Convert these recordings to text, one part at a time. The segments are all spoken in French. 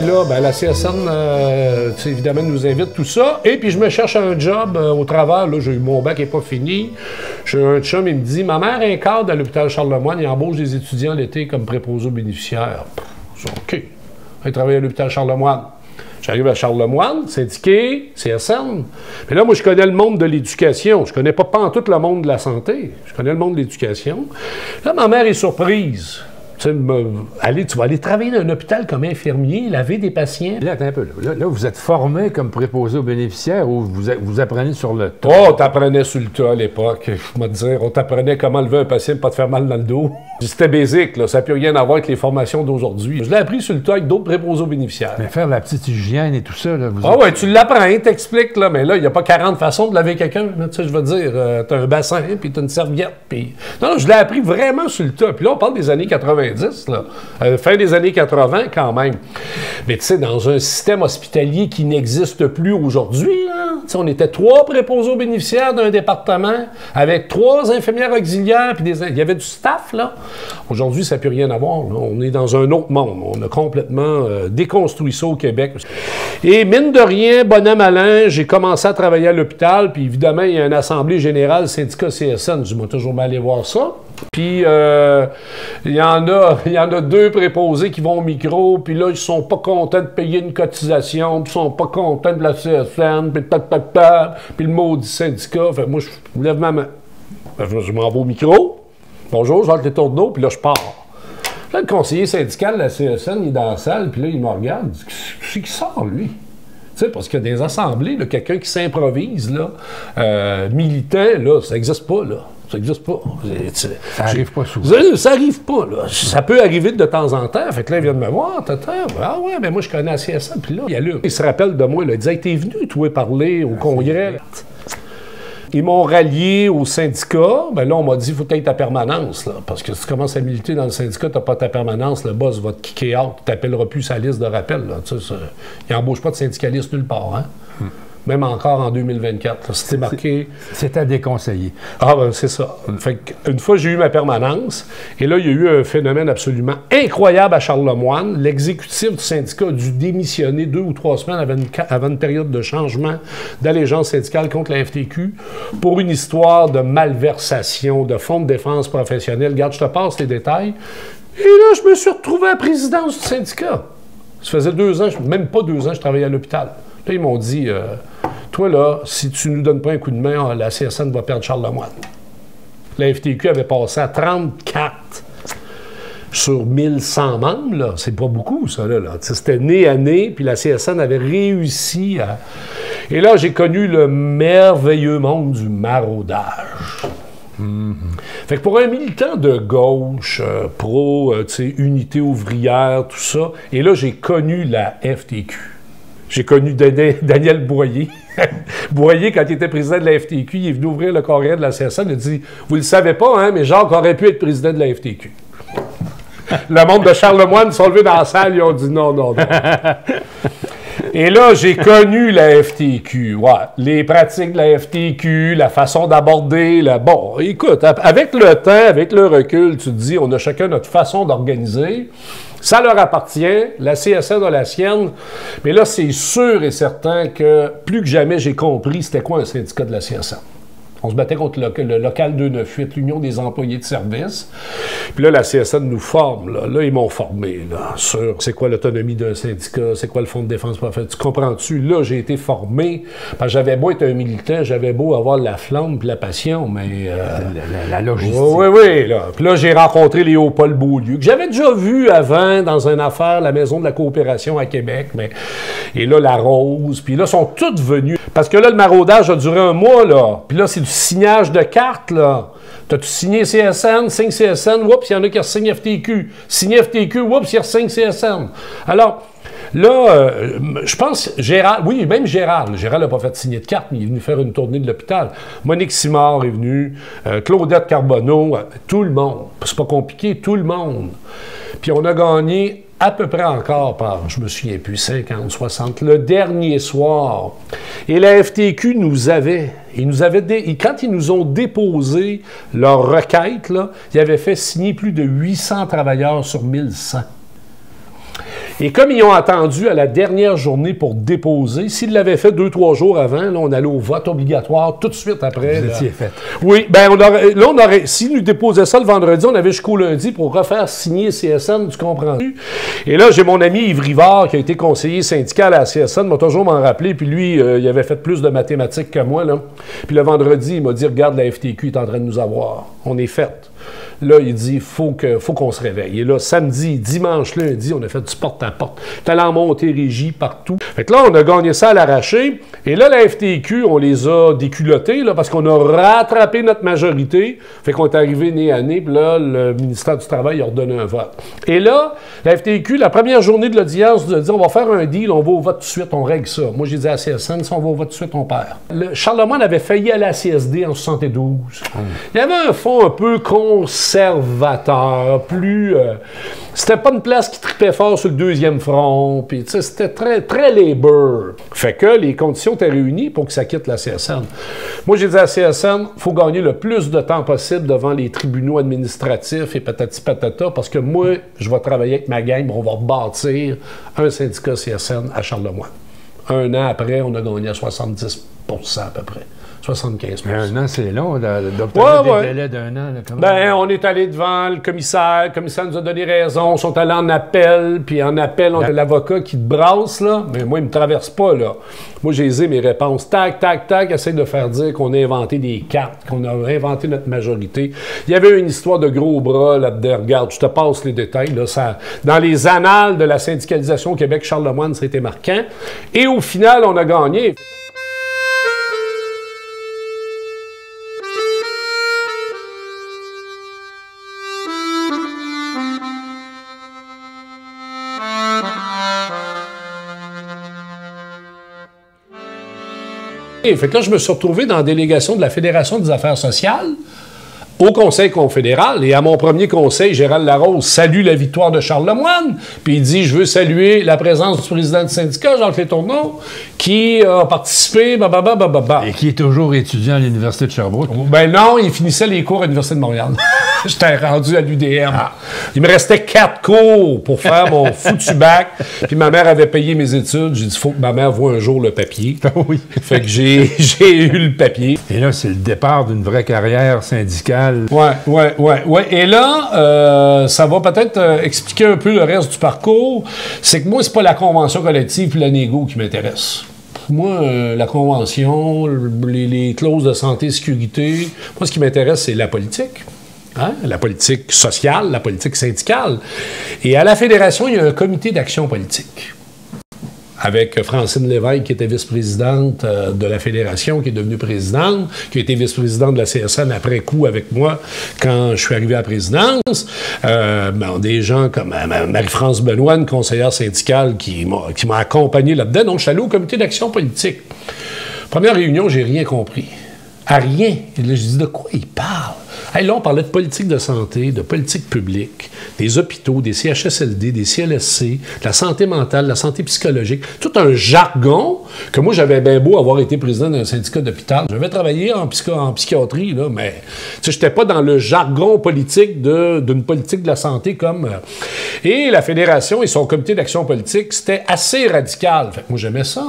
Là, ben, la CSN, évidemment, nous invite tout ça. Et puis, je me cherche un job au travers. Là, j'ai eu mon bac qui n'est pas fini. J'ai un chum, il me dit, ma mère est cadre à l'hôpital Charlemagne. Il embauche des étudiants l'été comme préposé aux bénéficiaires. Je dis, OK. Il travaille à l'hôpital Charlemagne. J'arrive à Charlemagne, syndiqué, CSN. Mais là, moi, je connais le monde de l'éducation. Je connais pas tout le monde de la santé. Je connais le monde de l'éducation. Là, ma mère est surprise. Tu vas aller travailler dans un hôpital comme infirmier, laver des patients. Là, attends un peu. Là, vous êtes formé comme préposé aux bénéficiaires ou vous apprenez sur le tas? Oh, t'apprenais sur le tas à l'époque. Je vais te dire, on t'apprenait comment lever un patient pour pas te faire mal dans le dos. C'était basique, là. Ça n'a plus rien à voir avec les formations d'aujourd'hui. Je l'ai appris sur le tas avec d'autres préposés aux bénéficiaires. Mais faire la petite hygiène et tout ça, là, ouais, tu l'apprends, t'expliques, là. Mais là, il n'y a pas 40 façons de laver quelqu'un. Tu sais, je veux dire, t'as un bassin, puis t'as une serviette, puis... Non, je l'ai appris vraiment sur le tas. Puis là, on parle des années 90, là. Fin des années 80, quand même. Mais tu sais, dans un système hospitalier qui n'existe plus aujourd'hui, là, on était 3 préposés aux bénéficiaires d'un département, avec 3 infirmières auxiliaires, puis il y avait du staff, là. Aujourd'hui, ça n'a plus rien à voir. Là. On est dans un autre monde. On a complètement déconstruit ça au Québec. Et mine de rien, bon an, mal an, j'ai commencé à travailler à l'hôpital, puis évidemment, il y a une assemblée générale syndicat CSN. Je vais toujours mal aller voir ça. Puis, il y en a 2 préposés qui vont au micro, puis là, ils sont pas contents de payer une cotisation, puis ils sont pas contents de la CSN, puis le maudit syndicat. Fait, moi, je lève ma main. Je m'en vais au micro. Bonjour, Jacques Letourneau, puis là, je pars. Là, le conseiller syndical de la CSN, il est dans la salle, puis là, il me regarde. C'est qui sort, lui? Tu sais, parce qu'il y a des assemblées, quelqu'un qui s'improvise, là, militant, là, ça n'existe pas, là. Ça n'existe pas. Ça n'arrive pas souvent. Ça n'arrive pas, là. Ça peut arriver de temps en temps. Fait que là, il vient de me voir. Ah ouais, mais moi, je connais la CSN. Puis là, il allume. Il se rappelle de moi. Là, il disait, t'es venu, toi, parler au congrès. Ils m'ont rallié au syndicat. Ben là, on m'a dit, il faut que tu aies ta permanence. Là, parce que si tu commences à militer dans le syndicat, tu n'as pas ta permanence, le boss va te kicker out. Tu n'appelleras plus sa liste de rappel. Là. Il n'embauche pas de syndicaliste nulle part. Hein? Même encore en 2024. C'était marqué... C'est à déconseiller. Ah, ben c'est ça. Fait une fois, j'ai eu ma permanence, et là, il y a eu un phénomène absolument incroyable à Charlemagne. L'exécutif du syndicat a dû démissionner 2 ou 3 semaines avant une période de changement d'allégeance syndicale contre la FTQ pour une histoire de malversation, de fonds de défense professionnelle. Regarde, je te passe les détails. Et là, je me suis retrouvé à la présidence du syndicat. Ça faisait 2 ans, même pas 2 ans, je travaillais à l'hôpital. Là, ils m'ont dit, toi, là, si tu ne nous donnes pas un coup de main, la CSN va perdre Charlemagne. La FTQ avait passé à 34 sur 1100 membres, là. C'est pas beaucoup, ça, là. C'était nez à nez, puis la CSN avait réussi à... Et là, j'ai connu le merveilleux monde du maraudage. Fait que pour un militant de gauche, pro, unité ouvrière, tout ça, et là, j'ai connu la FTQ. J'ai connu Daniel Boyer. Boyer, quand il était président de la FTQ, il est venu ouvrir le congrès de la CSN. Il a dit, vous le savez pas, hein, mais Jacques aurait pu être président de la FTQ. Le monde de Charlemagne sont levés dans la salle, ils ont dit non, non, non. Et là, j'ai connu la FTQ, ouais, les pratiques de la FTQ, la façon d'aborder, bon, écoute, avec le temps, avec le recul, tu te dis, on a chacun notre façon d'organiser, ça leur appartient, la CSN a la sienne, mais là, c'est sûr et certain que plus que jamais, j'ai compris c'était quoi un syndicat de la CSN. On se battait contre le local 298, l'Union des employés de service. Puis là, la CSN nous forme. Là ils m'ont formé sur c'est quoi l'autonomie d'un syndicat, c'est quoi le fonds de défense professionnelle. Tu comprends-tu? Là, j'ai été formé. Parce que j'avais beau être un militant, j'avais beau avoir la flamme puis la passion, mais... La logistique. Oui. Là. Puis là, j'ai rencontré Léopold Beaulieu, que j'avais déjà vu avant dans une affaire, la Maison de la coopération à Québec. Et là, la Rose. Puis là, ils sont tous venus. Parce que là, le maraudage a duré un mois, là. Puis là, c'est du signage de cartes, là. T'as-tu signé CSN, signe CSN, oups, il y en a qui signent FTQ. Signé FTQ, oups, il signe CSN. Alors, là, je pense, Gérald n'a pas fait signer de carte, mais il est venu faire une tournée de l'hôpital. Monique Simard est venue, Claudette Carbonneau, tout le monde. C'est pas compliqué, tout le monde. Puis on a gagné à peu près encore par, je me souviens plus, 50, 60, le dernier soir. Et la FTQ quand ils nous ont déposé leur requête, là, ils avaient fait signer plus de 800 travailleurs sur 1100. Et comme ils ont attendu à la dernière journée pour déposer, s'ils l'avaient fait 2-3 jours avant, là, on allait au vote obligatoire tout de suite après. Vous étiez fait. Oui, bien, s'ils nous déposaient ça le vendredi, on avait jusqu'au lundi pour refaire signer CSN, tu comprends? Et là, j'ai mon ami Yves Rivard, qui a été conseiller syndical à la CSN, m'a toujours m'en rappelé, puis lui, il avait fait plus de mathématiques que moi, là. Puis le vendredi, il m'a dit, regarde, la FTQ est en train de nous avoir. On est fait. Là, il dit, faut qu'on se réveille. Et là, samedi, dimanche, lundi, on a fait du porte-à-porte. T'es allé en Montérégie, partout. Fait que là, on a gagné ça à l'arraché. Et là, la FTQ, on les a déculottés, là, parce qu'on a rattrapé notre majorité. Fait qu'on est arrivé nez à nez, puis là, le ministère du Travail a redonné un vote. Et là, la FTQ, la première journée de l'audience, nous a dit, on va faire un deal, on va au vote tout de suite, on règle ça. Moi, j'ai dit à la CSN, si on va au vote tout de suite, on perd. Charlemagne avait failli aller à la CSD en 72. Il y avait un fond un peu conservateur, plus... c'était pas une place qui tripait fort sur le deuxième front, puis c'était très, très labor. Fait que les conditions étaient réunies pour que ça quitte la CSN. Moi, j'ai dit à la CSN, il faut gagner le plus de temps possible devant les tribunaux administratifs et patati patata, parce que moi, je vais travailler avec ma gang, on va bâtir un syndicat CSN à Charlemagne. Un an après, on a gagné à 70% à peu près. 75%. Mais un an, c'est long, d'obtenir des délais d'un an. Là, ben, on est allé devant le commissaire nous a donné raison, on sont allés en appel, puis en appel, on a l'avocat qui te brasse, là, mais moi, il me traverse pas, là. Moi, j'ai mes réponses, tac, tac, tac, essaie de faire dire qu'on a inventé des cartes, qu'on a inventé notre majorité. Il y avait une histoire de gros bras là-dedans, regarde, je te passe les détails, là, ça, dans les annales de la syndicalisation au Québec, Charlemagne, ça a été marquant, et au final, on a gagné. Fait que là, je me suis retrouvé dans la délégation de la Fédération des affaires sociales au Conseil confédéral. Et à mon premier conseil, Gérald Larose salue la victoire de Charlemagne. Puis il dit, je veux saluer la présence du président du syndicat, Jacques Letourneau, qui a participé, Et qui est toujours étudiant à l'Université de Sherbrooke. Ben non, il finissait les cours à l'Université de Montréal. J'étais rendu à l'UDM. Il me restait 4 cours pour faire mon foutu bac. Puis ma mère avait payé mes études. J'ai dit, il faut que ma mère voie un jour le papier. Oui. Fait que j'ai eu le papier. Et là, c'est le départ d'une vraie carrière syndicale. Ouais. Et là, ça va peut-être expliquer un peu le reste du parcours. C'est que moi, c'est pas la convention collective puis la négo qui m'intéresse. Moi, la convention, les clauses de santé et sécurité, moi, ce qui m'intéresse, c'est la politique. Hein? La politique sociale, la politique syndicale. Et à la Fédération, il y a un comité d'action politique. Avec Francine Lévesque, qui était vice-présidente de la Fédération, qui est devenue présidente, qui a été vice-présidente de la CSN après coup avec moi quand je suis arrivé à la présidence. Des gens comme Marie-France Benoît, une conseillère syndicale qui m'a accompagné là-dedans. Donc, je suis allé au comité d'action politique. Première réunion, j'ai rien compris. À rien. Et là, je dis, de quoi il parle? Hey, là, on parlait de politique de santé, de politique publique, des hôpitaux, des CHSLD, des CLSC, de la santé mentale, de la santé psychologique. Tout un jargon que moi, j'avais bien beau avoir été président d'un syndicat d'hôpital. J'avais travaillé en psychiatrie, là, mais je n'étais pas dans le jargon politique d'une politique de la santé comme... Et la Fédération et son comité d'action politique, c'était assez radical. Fait que moi, j'aimais ça.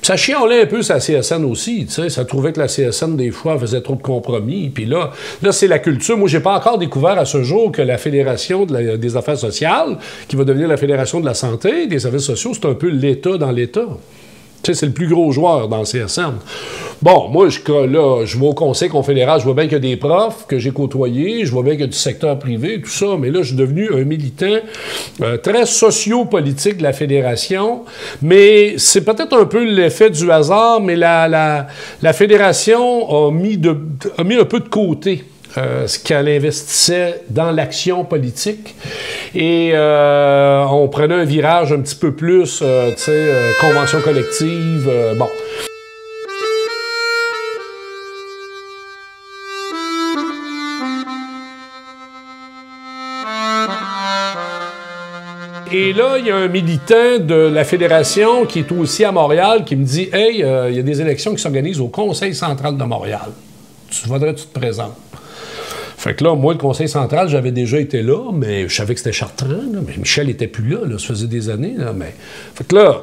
Ça chialait un peu sa CSN aussi, tu sais. Ça trouvait que la CSN, des fois, faisait trop de compromis. Puis là c'est la culture. Moi, j'ai pas encore découvert à ce jour que la Fédération des affaires sociales, qui va devenir la Fédération de la santé, des services sociaux, c'est un peu l'État dans l'État. Tu sais, c'est le plus gros joueur dans le CSN. Bon, moi, je vais au Conseil confédéral, je vois bien qu'il y a des profs que j'ai côtoyés, je vois bien qu'il y a du secteur privé, tout ça, mais là, je suis devenu un militant très socio-politique de la Fédération, mais c'est peut-être un peu l'effet du hasard, mais la Fédération a mis un peu de côté ce qu'elle investissait dans l'action politique. Et on prenait un virage un petit peu plus, tu sais, convention collective, bon. Et là, il y a un militant de la Fédération qui est aussi à Montréal qui me dit « Hey, il y a des élections qui s'organisent au Conseil central de Montréal. Tu te présentes? » Fait que là, moi, le Conseil central, j'avais déjà été là, mais je savais que c'était Chartrand, là, mais Michel n'était plus là, ça faisait des années, là, mais... Fait que là,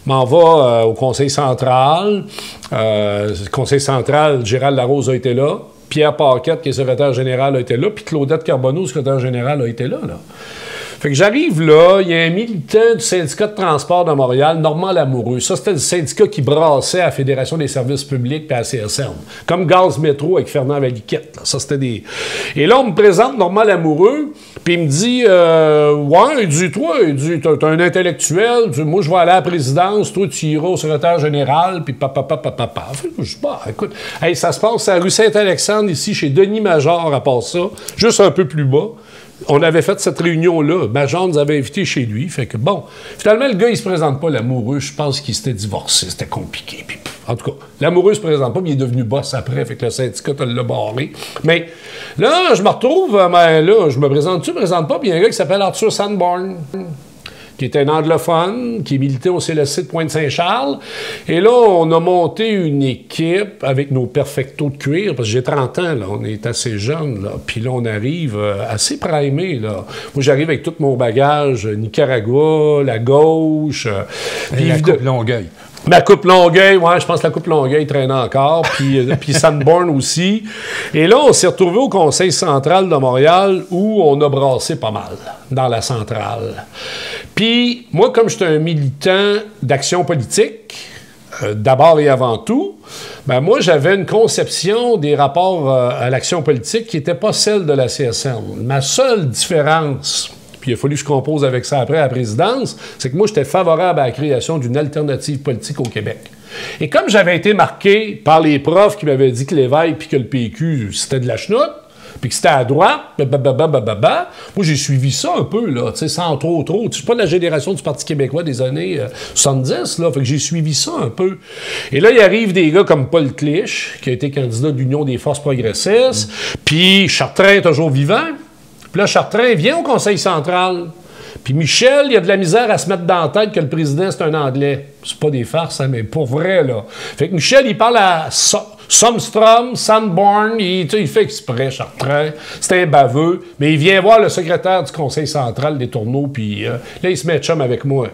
m'en va au Conseil central. Le Conseil central, Gérald Larose a été là. Pierre Paquette, qui est secrétaire général, a été là. Puis Claudette Carbonneau, secrétaire général, a été là. Fait que j'arrive là, il y a un militant du syndicat de transport de Montréal, Normand Lamoureux. Ça, c'était le syndicat qui brassait à la Fédération des services publics et à la CSN. Comme Gaz Métro avec Fernand Valiquette. Ça, c'était des... Et là, on me présente Normand Lamoureux, puis il me dit ouais, il dit, toi, t'es un intellectuel, moi, je vais aller à la présidence, toi, tu iras au secrétaire général, puis papa. Fait que je dis, bah, écoute, hey, ça se passe à la rue Saint-Alexandre, ici, chez Denis Major, à part ça, juste un peu plus bas. On avait fait cette réunion-là. Major nous avait invités chez lui. Fait que bon, finalement, le gars, il se présente pas, Lamoureux. Je pense qu'il s'était divorcé. C'était compliqué. Puis, en tout cas, Lamoureux se présente pas, mais il est devenu boss après. Fait que le syndicat l'a barré. Mais là, je me retrouve, je me présente pas. Puis il y a un gars qui s'appelle Arthur Sanborn, qui était un anglophone, qui militait au CLSC de Pointe-Saint-Charles. Et là, on a monté une équipe avec nos perfectos de cuir, parce que j'ai 30 ans, là, on est assez jeunes, là. Puis là, on arrive assez primés, là. Moi, j'arrive avec tout mon bagage, Nicaragua, la gauche. Et la coupe Longueuil. Ma coupe Longueuil, ouais, je pense que la coupe Longueuil traîne encore, puis Sanborn aussi. Et là, on s'est retrouvé au Conseil central de Montréal où on a brassé pas mal dans la centrale. Puis moi, comme j'étais un militant d'action politique, d'abord et avant tout, ben moi, j'avais une conception des rapports à l'action politique qui n'était pas celle de la CSN. Ma seule différence, puis il a fallu que je compose avec ça après à la présidence, c'est que moi, j'étais favorable à la création d'une alternative politique au Québec. Et comme j'avais été marqué par les profs qui m'avaient dit que Lévesque puis que le PQ, c'était de la chenoute, puis que c'était à droite, moi, j'ai suivi ça un peu, là, tu sais, sans trop. Je suis pas de la génération du Parti québécois des années 70, là, fait que j'ai suivi ça un peu. Et là, il arrive des gars comme Paul Clich, qui a été candidat de l'Union des forces progressistes, puis Chartrand, toujours vivant. Puis là, Chartrand vient au Conseil central. Puis Michel, il a de la misère à se mettre dans la tête que le président, c'est un Anglais. C'est pas des farces, hein, mais pour vrai, là. Fait que Michel, il parle à Sumstrom, Sanborn, il fait exprès, Chartrand. C'est un baveux, mais il vient voir le secrétaire du Conseil central des Tourneaux, puis là, il se met chum avec moi.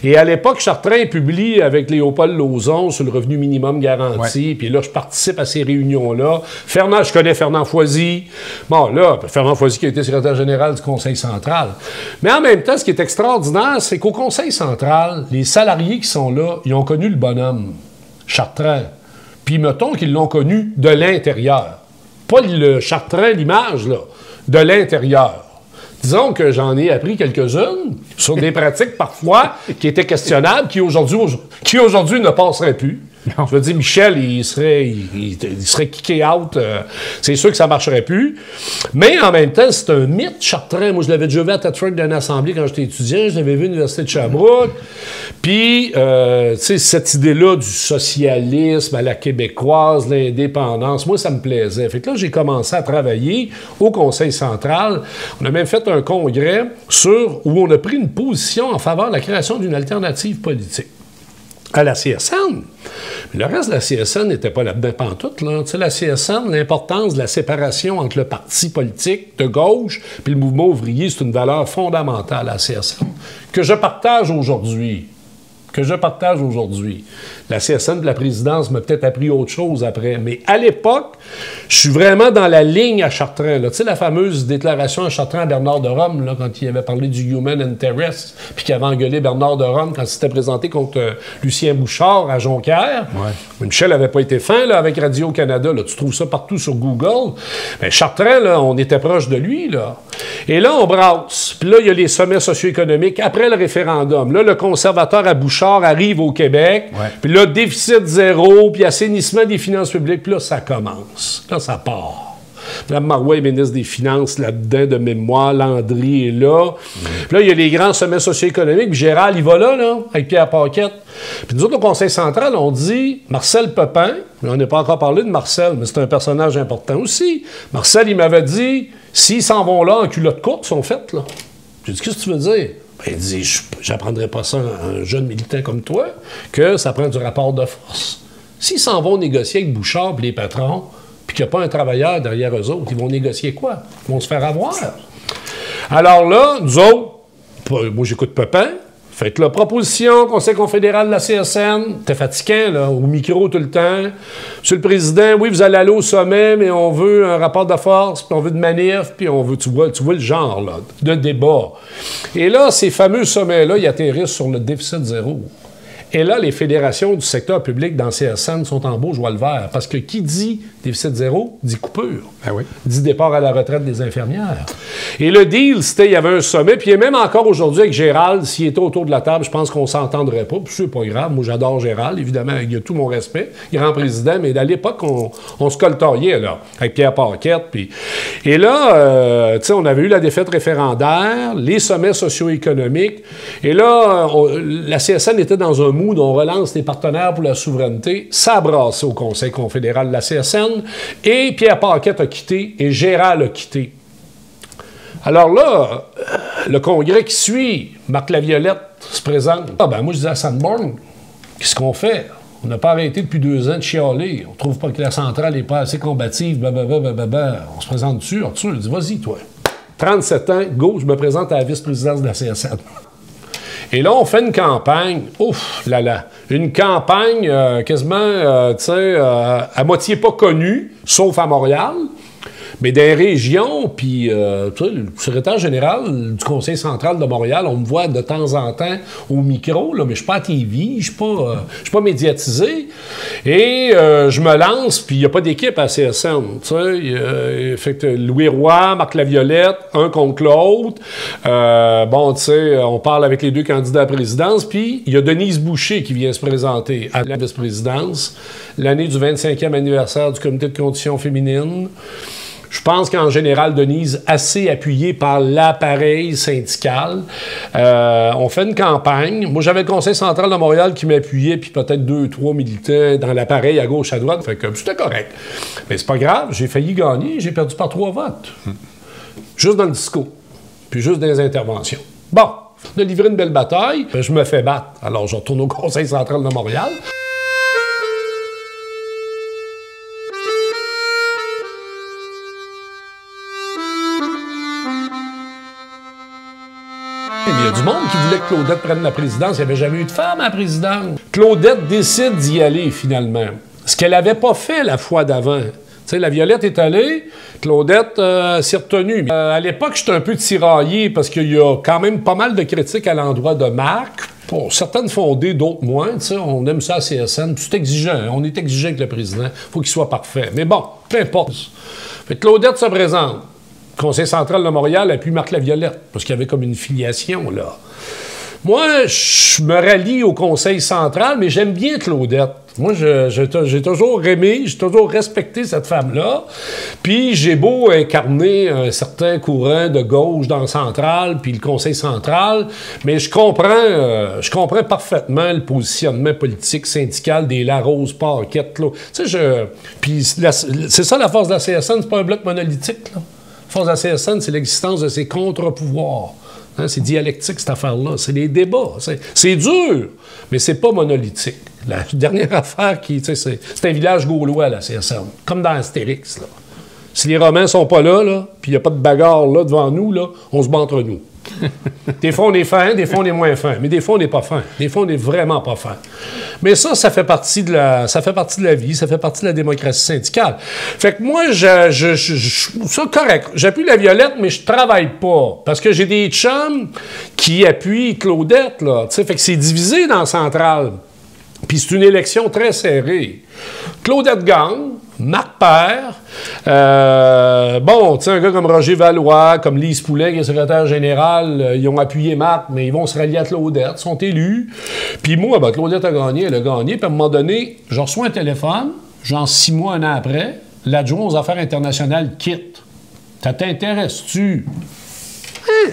Et à l'époque, Chartrand publie avec Léopold Lauzon sur le revenu minimum garanti, puis là, je participe à ces réunions-là. Je connais Fernand Foisy. Bon, là, Fernand Foisy qui a été secrétaire général du Conseil central. Mais en même temps, ce qui est extraordinaire, c'est qu'au Conseil central, les salariés qui sont là, ils ont connu le bonhomme, Chartrand. Puis mettons qu'ils l'ont connu de l'intérieur. Pas le Chartrand, l'image, là, de l'intérieur. Disons que j'en ai appris quelques-unes sur des pratiques parfois qui étaient questionnables, qui aujourd'hui ne passeraient plus. Non. Je veux dire, Michel, il serait kické out. C'est sûr que ça ne marcherait plus. Mais en même temps, c'est un mythe, Chartrand. Moi, je l'avais déjà vu à Thetford d'une assemblée quand j'étais étudiant. Je l'avais vu à l'Université de Sherbrooke. Puis, tu sais, cette idée-là du socialisme à la québécoise, l'indépendance, moi, ça me plaisait. Fait que là, j'ai commencé à travailler au Conseil central. On a même fait un congrès où on a pris une position en faveur de la création d'une alternative politique à la CSN. Le reste de la CSN n'était pas là-dedans pantoute, là. Tu sais, la CSN, l'importance de la séparation entre le parti politique de gauche puis le mouvement ouvrier, c'est une valeur fondamentale à la CSN, que je partage aujourd'hui. que je partage aujourd'hui. La CSN de la présidence m'a peut-être appris autre chose après, mais à l'époque, je suis vraiment dans la ligne à Chartrand. Tu sais, la fameuse déclaration à Chartrand à Bernard de Rome, là, quand il avait parlé du Human Interest, puis qu'il avait engueulé Bernard de Rome quand il s'était présenté contre Lucien Bouchard à Jonquière. Ouais. Michel n'avait pas été fin là, avec Radio-Canada. Là. Tu trouves ça partout sur Google. Mais Chartrand, là, on était proche de lui. Là. Et là, on brasse. Puis là, il y a les sommets socio-économiques après le référendum. Là, le conservateur à Bouchard arrive au Québec, puis là, déficit zéro, puis assainissement des finances publiques, puis là, ça commence. Là, ça part. Mme Marois est ministre des Finances là-dedans, de mémoire, Landry est là. Puis là, il y a les grands sommets socio-économiques, puis Gérald, il va là, avec Pierre Paquette. Puis nous autres, au Conseil central, on dit Marcel Pepin, mais on n'a pas encore parlé de Marcel, mais c'est un personnage important aussi. Marcel, il m'avait dit, s'ils s'en vont là en culotte courte, ils sont faits, là. J'ai dit, qu'est-ce que tu veux dire? Ben, il dit, j'apprendrai pas ça à un jeune militant comme toi, que ça prend du rapport de force. S'ils s'en vont négocier avec Bouchard et les patrons, puis qu'il n'y a pas un travailleur derrière eux autres, ils vont négocier quoi? Ils vont se faire avoir. Alors là, nous autres, moi j'écoute Pepin, faites la proposition, Conseil confédéral de la CSN, t'es fatigant, là, au micro tout le temps. Monsieur le Président, oui, vous allez aller au sommet, mais on veut un rapport de force, puis on veut de manif, puis on veut, tu vois le genre, là, de débat. Et là, ces fameux sommets-là, ils atterrissent sur le déficit zéro. Et là, les fédérations du secteur public dans CSN sont en beau joie le vert, parce que qui dit déficit zéro, dit coupure. Ben oui. Dit départ à la retraite des infirmières. Et le deal, c'était, il y avait un sommet, puis même encore aujourd'hui avec Gérald, s'il était autour de la table, je pense qu'on s'entendrait pas, puis c'est pas grave, moi j'adore Gérald, évidemment, il a tout mon respect, grand président, mais à l'époque, on se coltoriait, là, avec Pierre Paquette, puis... Et là, tu sais, on avait eu la défaite référendaire, les sommets socio-économiques, et là, la CSN était dans un mood, on relance les partenaires pour la souveraineté, ça a brassé au Conseil confédéral de la CSN, et Pierre Paquette a quitté, et Gérald a quitté. Alors là, le congrès qui suit, Marc Laviolette se présente. Ah ben moi je disais à Sanborn, qu'est-ce qu'on fait? On n'a pas arrêté depuis 2 ans de chialer. On trouve pas que la centrale n'est pas assez combative, blablabla. On se présente dessus. Arthur, il dit, vas-y toi. 37 ans, go, je me présente à la vice-présidence de la CSN. Et là, on fait une campagne, ouf, là là, une campagne quasiment, tu sais, à moitié pas connue, sauf à Montréal, mais des régions, puis, tu sais, le secrétaire général du Conseil central de Montréal, on me voit de temps en temps au micro, là, mais je suis pas à TV, je suis pas médiatisé, et je me lance, puis il n'y a pas d'équipe à CSN, tu sais, fait que Louis Roy, Marc Laviolette, un contre l'autre, bon, tu sais, on parle avec les 2 candidats à la présidence, puis il y a Denise Boucher qui vient se présenter à la vice-présidence, l'année du 25e anniversaire du Comité de conditions féminines. Je pense qu'en général, Denise, assez appuyée par l'appareil syndical, on fait une campagne. Moi, j'avais le Conseil central de Montréal qui m'appuyait, puis peut-être 2-3 militants dans l'appareil à gauche, à droite. Fait que c'était correct. Mais c'est pas grave, j'ai failli gagner, j'ai perdu par 3 votes. Juste dans le discours, puis juste dans les interventions. Bon, on a livré une belle bataille, je me fais battre. Alors, je retourne au Conseil central de Montréal. Il y a du monde qui voulait que Claudette prenne la présidence. Il n'y avait jamais eu de femme à la présidence. Claudette décide d'y aller, finalement. Ce qu'elle n'avait pas fait la fois d'avant. Tu sais, la Violette est allée, Claudette s'est retenue. À l'époque, j'étais un peu tiraillé parce qu'il y a quand même pas mal de critiques à l'endroit de Marc. Bon, certaines fondées, d'autres moins. Tu sais, on aime ça à CSN. C'est exigeant. Hein? On est exigeant avec le président. Il faut qu'il soit parfait. Mais bon, peu importe. Fait que Claudette se présente. Conseil central de Montréal appuie Marc Laviolette, parce qu'il y avait comme une filiation, là. Moi, je me rallie au Conseil central, mais j'aime bien Claudette. Moi, j'ai toujours aimé, j'ai toujours respecté cette femme-là. Puis j'ai beau incarner un certain courant de gauche dans le central, puis le Conseil central, mais je comprends parfaitement le positionnement politique syndical des Larose, Paquette, là. Tu sais, puis c'est ça la force de la CSN, c'est pas un bloc monolithique, là. La force de la CSN, c'est l'existence de ces contre-pouvoirs. Hein, c'est dialectique, cette affaire-là. C'est les débats. C'est dur, mais c'est pas monolithique. La dernière affaire, c'est un village gaulois, la CSN, comme dans Astérix. Là. Si les Romains sont pas là, puis il n'y a pas de bagarre là, devant nous, là, on se bat entre nous. Des fois, on est fin, des fois, on est moins fin. Mais des fois, on n'est pas fin. Des fois, on n'est vraiment pas fin. Mais ça fait partie de la vie, ça fait partie de la démocratie syndicale. Fait que moi, ça, correct. J'appuie la Violette, mais je travaille pas. Parce que j'ai des chums qui appuient Claudette, là. T'sais, fait que c'est divisé dans la centrale. Puis c'est une élection très serrée. Claudette gagne, Marc perd. Bon, tu sais, un gars comme Roger Valois, comme Lise Poulin, qui est secrétaire général, ils ont appuyé Marc, mais ils vont se rallier à Claudette, sont élus. Puis moi, ben, Claudette a gagné, elle a gagné. Puis à un moment donné, je reçois un téléphone, genre 6 mois, un an après, l'adjoint aux affaires internationales quitte. Ça t'intéresse-tu? Hein?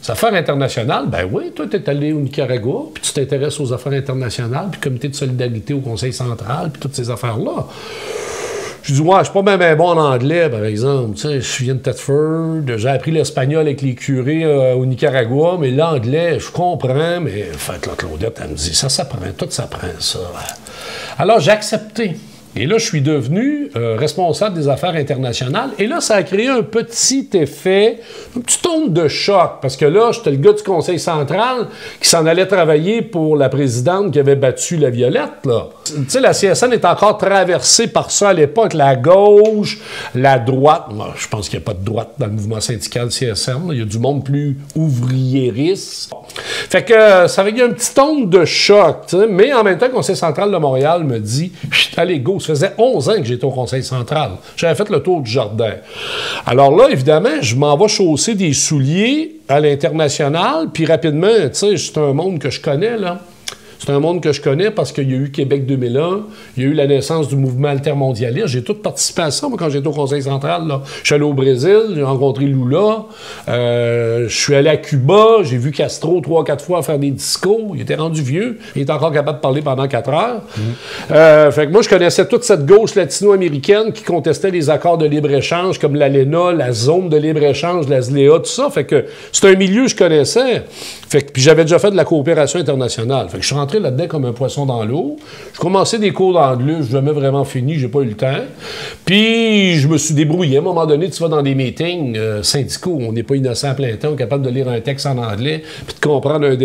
Les affaires internationales, ben oui, toi, tu es allé au Nicaragua, puis tu t'intéresses aux affaires internationales, puis comité de solidarité au Conseil central, puis toutes ces affaires-là. Je dis, ouais, je suis pas bien bon en anglais, par exemple. Tu sais, je viens de Thetford, j'ai appris l'espagnol avec les curés au Nicaragua, mais l'anglais, je comprends, mais fait là, Claudette, elle me dit, ça s'apprend, tout s'apprend, ça. Alors, j'ai accepté. Et là, je suis devenu responsable des affaires internationales. Et là, ça a créé un petit effet, une petite onde de choc. Parce que là, j'étais le gars du Conseil central qui s'en allait travailler pour la présidente qui avait battu la Violette, là. Tu sais, la CSN est encore traversée par ça à l'époque. La gauche, la droite. Moi, je pense qu'il n'y a pas de droite dans le mouvement syndical CSN. Là. Il y a du monde plus ouvriériste. Fait que ça avait eu un petit onde de choc. T'sais. Mais en même temps, le Conseil central de Montréal me dit « Allez, go! » Ça faisait 11 ans que j'étais au Conseil central. J'avais fait le tour du jardin. Alors là, évidemment, je m'en vais chausser des souliers à l'international, puis rapidement, tu sais, c'est un monde que je connais, là. C'est un monde que je connais parce qu'il y a eu Québec 2001, il y a eu la naissance du mouvement altermondialiste. J'ai tout participé à ça, moi, quand j'étais au Conseil central. Là. Je suis allé au Brésil, j'ai rencontré Lula. Je suis allé à Cuba, j'ai vu Castro 3-4 fois faire des discours. Il était rendu vieux, il était encore capable de parler pendant 4 heures. Fait que moi, je connaissais toute cette gauche latino-américaine qui contestait les accords de libre-échange comme l'ALENA, la zone de libre-échange, la ZLEA, tout ça. Fait que c'est un milieu que je connaissais. Fait que, puis j'avais déjà fait de la coopération internationale. Fait que je suis rentré là-dedans comme un poisson dans l'eau. Je commençais des cours d'anglais, je n'ai jamais vraiment fini, j'ai pas eu le temps. Puis je me suis débrouillé. À un moment donné, tu vas dans des meetings syndicaux où on n'est pas innocent à plein temps, on est capable de lire un texte en anglais puis de comprendre un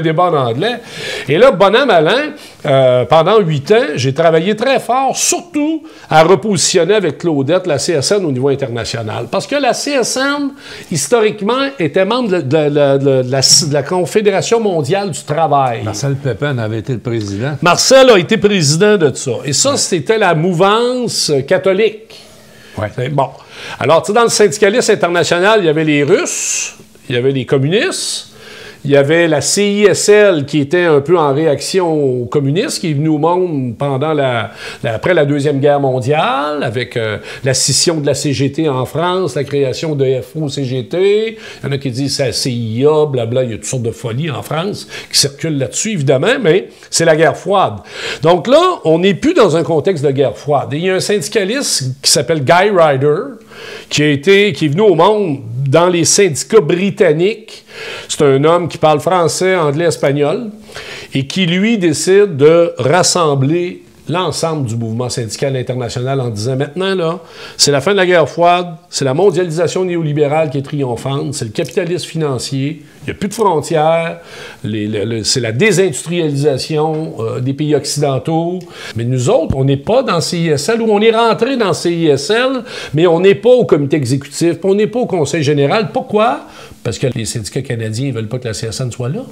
débat en anglais. Et là, bon an, mal an, pendant 8 ans, j'ai travaillé très fort, surtout à repositionner avec Claudette la CSN au niveau international. Parce que la CSN, historiquement, était membre de la Confédération mondiale du travail. Marcel Pépin avait été le président. Marcel a été président de ça. Et ça, c'était la mouvance catholique. Ouais. Bon. Alors, tu sais, dans le syndicalisme international, il y avait les Russes, il y avait les communistes, il y avait la CISL qui était un peu en réaction aux communistes, qui est venue au monde pendant après la Deuxième Guerre mondiale, avec la scission de la CGT en France, la création de FO-CGT. Il y en a qui disent c'est la CIA, blabla. Il y a toutes sortes de folies en France qui circulent là-dessus, évidemment, mais c'est la guerre froide. Donc là, on n'est plus dans un contexte de guerre froide. Et il y a un syndicaliste qui s'appelle Guy Ryder, qui est venu au monde dans les syndicats britanniques. C'est un homme qui parle français, anglais, espagnol, et qui, lui, décide de rassembler l'ensemble du mouvement syndical international en disant, maintenant, là, c'est la fin de la guerre froide, c'est la mondialisation néolibérale qui est triomphante, c'est le capitalisme financier, il n'y a plus de frontières, c'est la désindustrialisation des pays occidentaux. Mais nous autres, on n'est pas dans CISL, ou on est rentré dans CISL, mais on n'est pas au comité exécutif, on n'est pas au conseil général. Pourquoi? Parce que les syndicats canadiens ne veulent pas que la CSN soit là.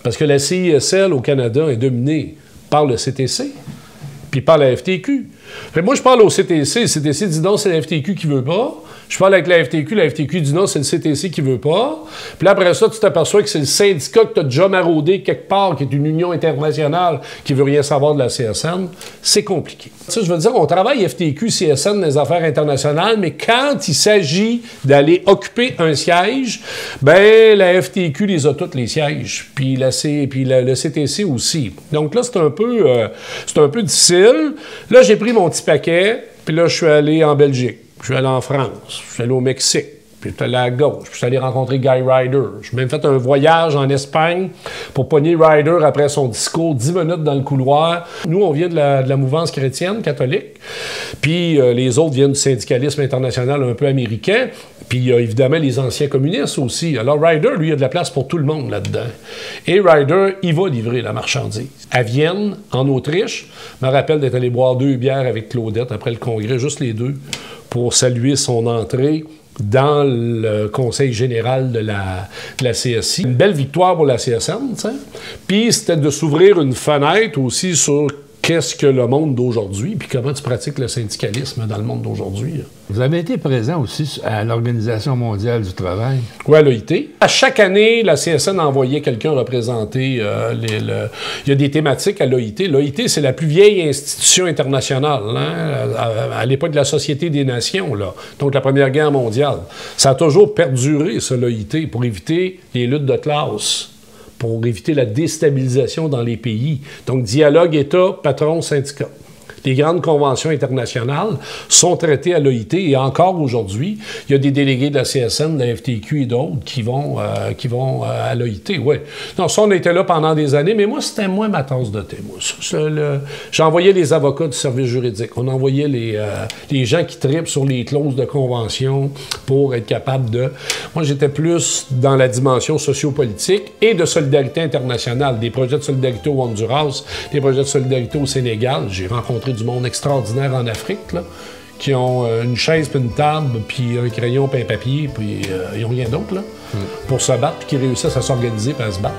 Parce que la CISL au Canada est dominée par le CTC, puis par la FTQ. Fait moi, je parle au CTC, le CTC dit non, c'est la FTQ qui veut pas. Je parle avec la FTQ dit non, c'est le CTC qui veut pas. Puis là, après ça, tu t'aperçois que c'est le syndicat que tu as déjà maraudé quelque part, qui est une union internationale, qui veut rien savoir de la CSN. C'est compliqué. Ça, je veux dire, on travaille FTQ, CSN, les affaires internationales, mais quand il s'agit d'aller occuper un siège, ben la FTQ les a toutes les sièges, puis le CTC aussi. Donc là, c'est un peu difficile. Là, j'ai pris mon petit paquet, puis là, je suis allé en Belgique. Je suis allé en France, je suis allé au Mexique, puis je suis allé à gauche, puis je suis allé rencontrer Guy Ryder. J'ai même fait un voyage en Espagne pour pogner Ryder après son discours, 10 minutes dans le couloir. Nous, on vient de la mouvance chrétienne, catholique, puis les autres viennent du syndicalisme international un peu américain, puis il y a évidemment les anciens communistes aussi. Alors Ryder, lui, il y a de la place pour tout le monde là-dedans. Et Ryder, il va livrer la marchandise. À Vienne, en Autriche, je me rappelle d'être allé boire 2 bières avec Claudette après le congrès, juste les deux, pour saluer son entrée dans le conseil général de la CSI. Une belle victoire pour la CSN, tu sais. Puis c'était de s'ouvrir une fenêtre aussi sur qu'est-ce que le monde d'aujourd'hui, puis comment tu pratiques le syndicalisme dans le monde d'aujourd'hui. Vous avez été présent aussi à l'Organisation mondiale du travail. Oui, à l'OIT. À chaque année, la CSN envoyait quelqu'un représenter il y a des thématiques à l'OIT. L'OIT, c'est la plus vieille institution internationale, hein, à l'époque de la Société des Nations, là, donc la Première Guerre mondiale. Ça a toujours perduré, ça, l'OIT, pour éviter les luttes de classe, pour éviter la déstabilisation dans les pays. Donc, dialogue État, patron, syndicat. Les grandes conventions internationales sont traitées à l'OIT et encore aujourd'hui, il y a des délégués de la CSN, de la FTQ et d'autres qui vont à l'OIT. Ouais. Non, ça, on était là pendant des années, mais moi, c'était moins ma tasse de thé. J'envoyais les avocats du service juridique. On envoyait les gens qui tripent sur les clauses de convention pour être capable de... Moi, j'étais plus dans la dimension sociopolitique et de solidarité internationale, des projets de solidarité au Honduras, des projets de solidarité au Sénégal. J'ai rencontré du monde extraordinaire en Afrique, là, qui ont une chaise, puis une table, puis un crayon, puis un papier, puis ils n'ont rien d'autre, là, pour se battre, puis qui réussissent à s'organiser et à se battre.